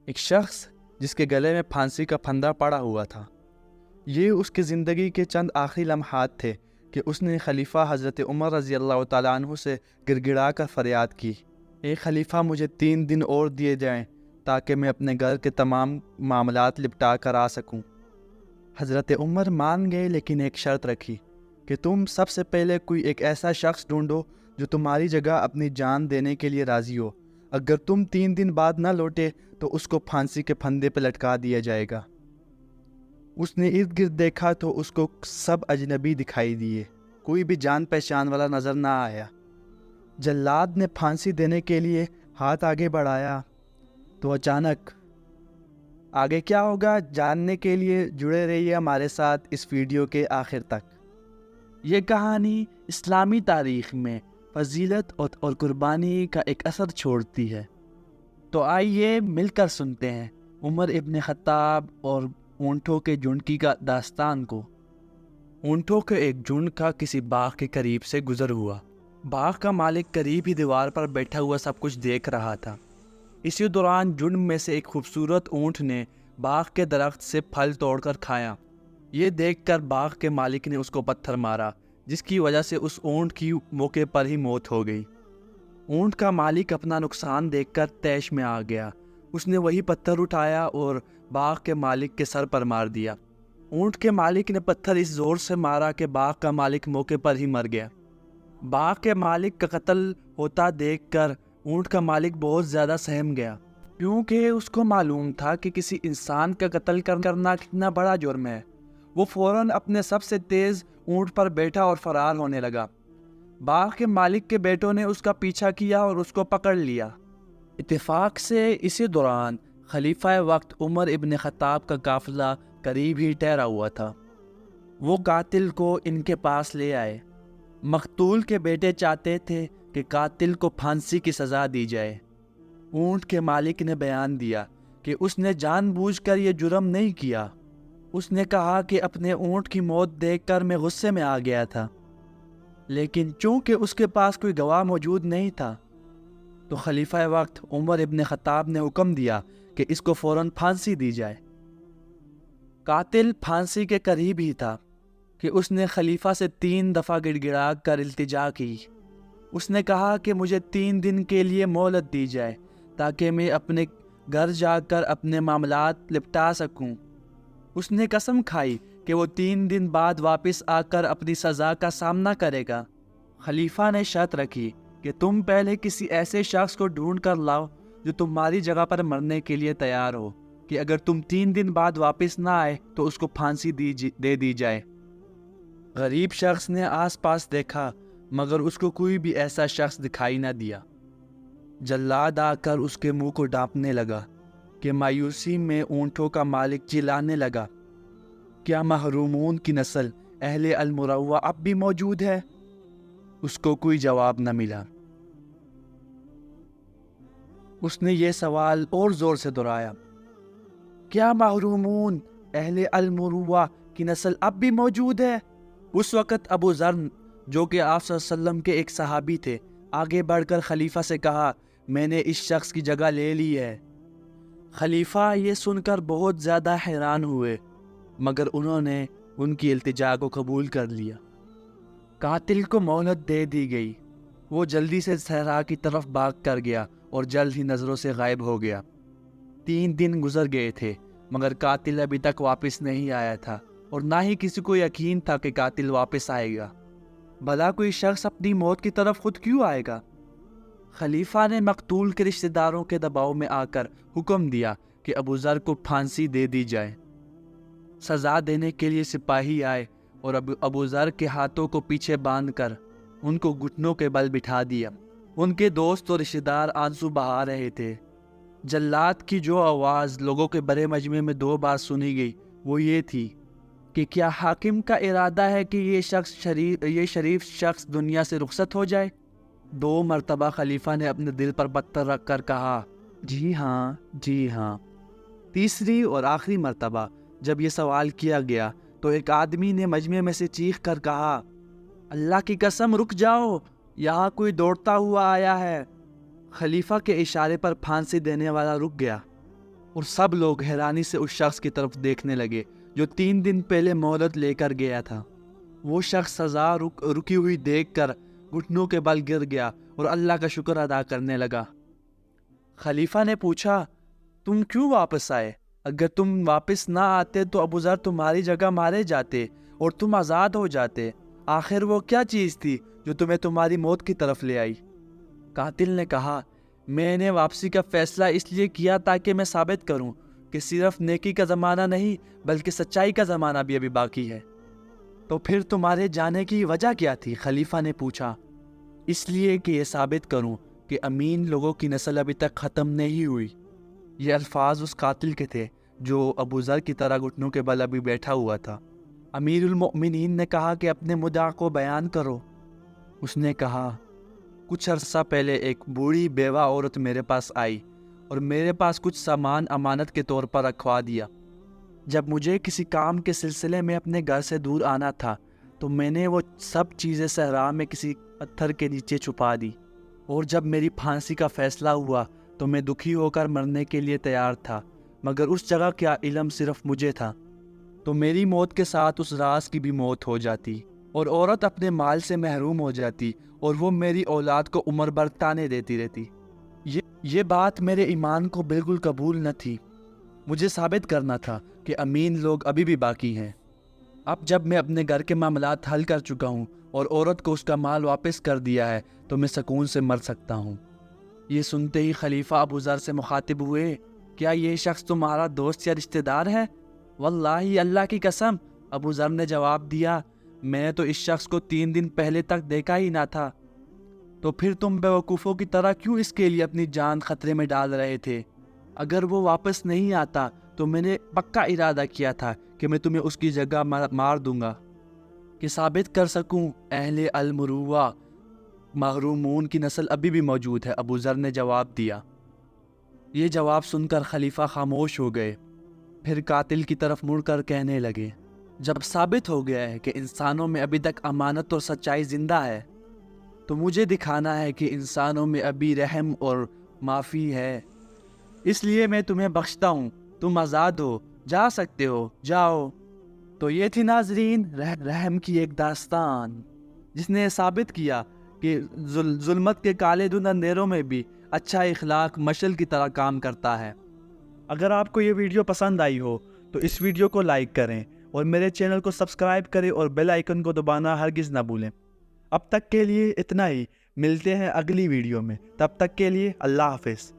ایک شخص جس کے گلے میں پھانسی کا پھندا پڑا ہوا تھا۔ یہ اس کی زندگی کے چند آخری لمحات تھے کہ اس نے خلیفہ حضرت عمر رضی اللہ تعالیٰ عنہ سے گڑ گڑا کر فریاد کی، اے خلیفہ مجھے 3 دن اور دیے جائیں تاکہ میں اپنے گھر کے تمام معاملات لپٹا کر آ سکوں۔ حضرت عمر مان گئے، لیکن ایک شرط رکھی کہ تم سب سے پہلے کوئی ایک ایسا شخص ڈھونڈو جو تمہاری جگہ اپنی جان دینے کے لیے راضی ہو۔ اگر تم 3 دن بعد نہ لوٹے تو اس کو پھانسی کے پھندے پہ لٹکا دیا جائے گا۔ اس نے ارد گرد دیکھا تو اس کو سب اجنبی دکھائی دیے، کوئی بھی جان پہچان والا نظر نہ آیا۔ جلاد نے پھانسی دینے کے لیے ہاتھ آگے بڑھایا تو اچانک آگے کیا ہوگا جاننے کے لیے جڑے رہیے ہمارے ساتھ اس ویڈیو کے آخر تک۔ یہ کہانی اسلامی تاریخ میں فضیلت اور قربانی کا ایک اثر چھوڑتی ہے۔ تو آئیے مل کر سنتے ہیں عمر ابن خطاب اور اونٹوں کے جھنڈ کی داستان کو۔ اونٹوں کے ایک جھنڈ کا کسی باغ کے قریب سے گزر ہوا۔ باغ کا مالک قریب ہی دیوار پر بیٹھا ہوا سب کچھ دیکھ رہا تھا۔ اسی دوران جھنڈ میں سے ایک خوبصورت اونٹ نے باغ کے درخت سے پھل توڑ کر کھایا۔ یہ دیکھ کر باغ کے مالک نے اس کو پتھر مارا، جس کی وجہ سے اس اونٹ کی موقع پر ہی موت ہو گئی۔ اونٹ کا مالک اپنا نقصان دیکھ کر طیش میں آ گیا۔ اس نے وہی پتھر اٹھایا اور باغ کے مالک کے سر پر مار دیا۔ اونٹ کے مالک نے پتھر اس زور سے مارا کہ باغ کا مالک موقع پر ہی مر گیا۔ باغ کے مالک کا قتل ہوتا دیکھ کر اونٹ کا مالک بہت زیادہ سہم گیا، کیونکہ اس کو معلوم تھا کہ کسی انسان کا قتل کرنا کتنا بڑا جرم ہے۔ وہ فوراً اپنے سب سے تیز اونٹ پر بیٹھا اور فرار ہونے لگا۔ باغ کے مالک کے بیٹوں نے اس کا پیچھا کیا اور اس کو پکڑ لیا۔ اتفاق سے اسی دوران خلیفہ وقت عمر ابن خطاب کا قافلہ قریب ہی ٹھہرا ہوا تھا۔ وہ قاتل کو ان کے پاس لے آئے۔ مقتول کے بیٹے چاہتے تھے کہ قاتل کو پھانسی کی سزا دی جائے۔ اونٹ کے مالک نے بیان دیا کہ اس نے جان بوجھ کر یہ جرم نہیں کیا۔ اس نے کہا کہ اپنے اونٹ کی موت دیکھ کر میں غصے میں آ گیا تھا، لیکن چونکہ اس کے پاس کوئی گواہ موجود نہیں تھا تو خلیفہ وقت عمر ابن خطاب نے حکم دیا کہ اس کو فوراً پھانسی دی جائے۔ قاتل پھانسی کے قریب ہی تھا کہ اس نے خلیفہ سے 3 دفعہ گڑ گڑا کر التجا کی۔ اس نے کہا کہ مجھے 3 دن کے لیے مہلت دی جائے تاکہ میں اپنے گھر جا کر اپنے معاملات لپٹا سکوں۔ اس نے قسم کھائی کہ وہ 3 دن بعد واپس آ کر اپنی سزا کا سامنا کرے گا۔ خلیفہ نے شرط رکھی کہ تم پہلے کسی ایسے شخص کو ڈھونڈ کر لاؤ جو تمہاری جگہ پر مرنے کے لیے تیار ہو، کہ اگر تم 3 دن بعد واپس نہ آئے تو اس کو پھانسی دے دی جائے۔ غریب شخص نے آس پاس دیکھا مگر اس کو کوئی بھی ایسا شخص دکھائی نہ دیا۔ جلاد آ کر اس کے منہ کو ڈانپنے لگا کہ مایوسی میں اونٹوں کا مالک چلانے لگا، کیا محرومون کی نسل اہل المروہ اب بھی موجود ہے؟ اس کو کوئی جواب نہ ملا۔ اس نے یہ سوال اور زور سے دہرایا، کیا محرومون اہل المروہ کی نسل اب بھی موجود ہے؟ اس وقت ابو ذر جو کہ آپ صلی اللہ علیہ وسلم کے ایک صحابی تھے، آگے بڑھ کر خلیفہ سے کہا، میں نے اس شخص کی جگہ لے لی ہے۔ خلیفہ یہ سن کر بہت زیادہ حیران ہوئے، مگر انہوں نے ان کی التجا کو قبول کر لیا۔ قاتل کو مہلت دے دی گئی۔ وہ جلدی سے صحرا کی طرف بھاگ کر گیا اور جلد ہی نظروں سے غائب ہو گیا۔ 3 دن گزر گئے تھے مگر قاتل ابھی تک واپس نہیں آیا تھا، اور نہ ہی کسی کو یقین تھا کہ قاتل واپس آئے گا۔ بھلا کوئی شخص اپنی موت کی طرف خود کیوں آئے گا؟ خلیفہ نے مقتول کے رشتہ داروں کے دباؤ میں آ کر حکم دیا کہ ابو ذر کو پھانسی دے دی جائے۔ سزا دینے کے لیے سپاہی آئے اور ابو ذر کے ہاتھوں کو پیچھے باندھ کر ان کو گھٹنوں کے بل بٹھا دیا۔ ان کے دوست اور رشتہ دار آنسو بہا رہے تھے۔ جلاد کی جو آواز لوگوں کے بڑے مجمع میں 2 بار سنی گئی وہ یہ تھی کہ کیا حاکم کا ارادہ ہے کہ یہ شریف شخص دنیا سے رخصت ہو جائے؟ 2 مرتبہ خلیفہ نے اپنے دل پر پتھر رکھ کر کہا، جی ہاں، جی ہاں۔ تیسری اور آخری مرتبہ جب یہ سوال کیا گیا تو ایک آدمی نے مجمع میں سے چیخ کر کہا، اللہ کی قسم رک جاؤ، یہاں کوئی دوڑتا ہوا آیا ہے۔ خلیفہ کے اشارے پر پھانسی دینے والا رک گیا۔ اور سب لوگ حیرانی سے اس شخص کی طرف دیکھنے لگے جو 3 دن پہلے مہلت لے کر گیا تھا۔ وہ شخص سزا رکی ہوئی دیکھ کر گھٹنوں کے بل گر گیا اور اللہ کا شکر ادا کرنے لگا۔ خلیفہ نے پوچھا، تم کیوں واپس آئے؟ اگر تم واپس نہ آتے تو ابو ذر تمہاری جگہ مارے جاتے اور تم آزاد ہو جاتے۔ آخر وہ کیا چیز تھی جو تمہیں تمہاری موت کی طرف لے آئی؟ قاتل نے کہا، میں نے واپسی کا فیصلہ اس لیے کیا تاکہ میں ثابت کروں کہ صرف نیکی کا زمانہ نہیں بلکہ سچائی کا زمانہ بھی ابھی باقی ہے۔ تو پھر تمہارے جانے کی وجہ کیا تھی؟ خلیفہ نے پوچھا۔ اس لیے کہ یہ ثابت کروں کہ امین لوگوں کی نسل ابھی تک ختم نہیں ہوئی۔ یہ الفاظ اس قاتل کے تھے جو ابو ذر کی طرح گھٹنوں کے بل ابھی بیٹھا ہوا تھا۔ امیر المؤمنین نے کہا کہ اپنے مدعا کو بیان کرو۔ اس نے کہا، کچھ عرصہ پہلے ایک بوڑھی بیوہ عورت میرے پاس آئی اور میرے پاس کچھ سامان امانت کے طور پر رکھوا دیا۔ جب مجھے کسی کام کے سلسلے میں اپنے گھر سے دور آنا تھا تو میں نے وہ سب چیزیں صحرا میں کسی پتھر کے نیچے چھپا دی، اور جب میری پھانسی کا فیصلہ ہوا تو میں دکھی ہو کر مرنے کے لیے تیار تھا، مگر اس جگہ کا علم صرف مجھے تھا، تو میری موت کے ساتھ اس راز کی بھی موت ہو جاتی اور عورت اپنے مال سے محروم ہو جاتی اور وہ میری اولاد کو عمر بھر تانے دیتی رہتی۔ یہ بات میرے ایمان کو بالکل قبول نہ تھی۔ مجھے ثابت کرنا تھا کہ امین لوگ ابھی بھی باقی ہیں۔ اب جب میں اپنے گھر کے معاملات حل کر چکا ہوں اور عورت کو اس کا مال واپس کر دیا ہے تو میں سکون سے مر سکتا ہوں۔ یہ سنتے ہی خلیفہ ابو ذر سے مخاطب ہوئے، کیا یہ شخص تمہارا دوست یا رشتہ دار ہے؟ واللہ، اللہ کی قسم، ابو ذر نے جواب دیا، میں تو اس شخص کو 3 دن پہلے تک دیکھا ہی نہ تھا۔ تو پھر تم بیوقوفوں کی طرح کیوں اس کے لیے اپنی جان خطرے میں ڈال رہے تھے؟ اگر وہ واپس نہیں آتا تو میں نے پکا ارادہ کیا تھا کہ میں تمہیں اس کی جگہ مار دوں گا، کہ ثابت کر سکوں اہل المروہ محرومون کی نسل ابھی بھی موجود ہے، ابو ذر نے جواب دیا۔ یہ جواب سن کر خلیفہ خاموش ہو گئے، پھر قاتل کی طرف مڑ کر کہنے لگے، جب ثابت ہو گیا ہے کہ انسانوں میں ابھی تک امانت اور سچائی زندہ ہے تو مجھے دکھانا ہے کہ انسانوں میں ابھی رحم اور معافی ہے، اس لیے میں تمہیں بخشتا ہوں، تم آزاد ہو، جا سکتے ہو، جاؤ۔ تو یہ تھی ناظرین رحم کی ایک داستان جس نے ثابت کیا کہ ظلمت کے کالے دن اندھیروں میں بھی اچھا اخلاق مشعل کی طرح کام کرتا ہے۔ اگر آپ کو یہ ویڈیو پسند آئی ہو تو اس ویڈیو کو لائک کریں اور میرے چینل کو سبسکرائب کریں اور بیل آئیکن کو دبانا ہرگز نہ بھولیں۔ اب تک کے لیے اتنا ہی، ملتے ہیں اگلی ویڈیو میں، تب تک کے لیے اللہ حافظ۔